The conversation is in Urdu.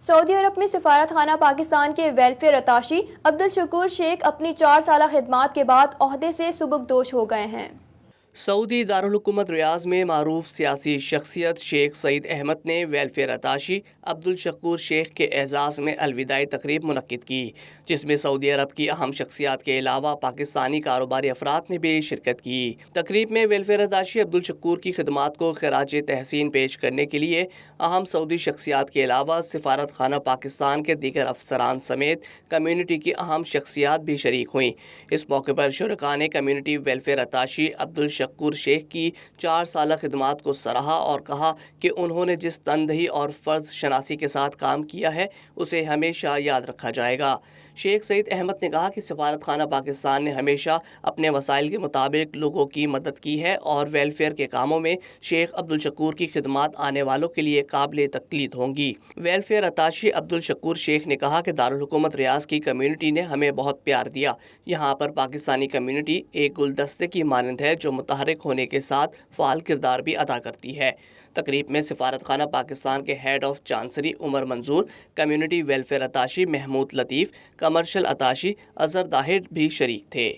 سعودی عرب میں سفارت خانہ پاکستان کے ویلفیئر اتاشی عبدالشکور شیخ اپنی 4 سالہ خدمات کے بعد عہدے سے سبکدوش ہو گئے ہیں۔ سعودی دارالحکومت ریاض میں معروف سیاسی شخصیت شیخ سعید احمد نے ویلفیئر اتاشی عبدالشکور شیخ کے اعزاز میں الوداعی تقریب منعقد کی، جس میں سعودی عرب کی اہم شخصیات کے علاوہ پاکستانی کاروباری افراد نے بھی شرکت کی۔ تقریب میں ویلفیئر اتاشی عبدالشکور کی خدمات کو خراج تحسین پیش کرنے کے لیے اہم سعودی شخصیات کے علاوہ سفارت خانہ پاکستان کے دیگر افسران سمیت کمیونٹی کی اہم شخصیات بھی شریک ہوئیں۔ اس موقع پر شرکاء نے کمیونٹی ویلفیئر اتاشی عبدالشکور شیخ کی 4 سالہ خدمات کو سراہا اور کہا کہ انہوں نے جس تندہی اور فرض شناسی کے ساتھ کام کیا ہے اسے ہمیشہ یاد رکھا جائے گا۔ شیخ سعید احمد نے کہا کہ سفارت خانہ پاکستان نے ہمیشہ اپنے وسائل کے مطابق لوگوں کی مدد کی ہے اور ویلفیئر کے کاموں میں شیخ عبدالشکور کی خدمات آنے والوں کے لیے قابل تقلید ہوں گی۔ ویلفیئر اتاشی عبدالشکور شیخ نے کہا کہ دارالحکومت ریاض کی کمیونٹی نے ہمیں بہت پیار دیا۔ یہاں پر پاکستانی کمیونٹی ایک گلدستے کی مانند ہے جو متحرک ہونے کے ساتھ فعال کردار بھی ادا کرتی ہے۔ تقریب میں سفارت خانہ پاکستان کے head of chancery Umar Manzoor, community welfare attache Mahmood Latif, commercial attache Azhar Tahir بھی شریک تھے۔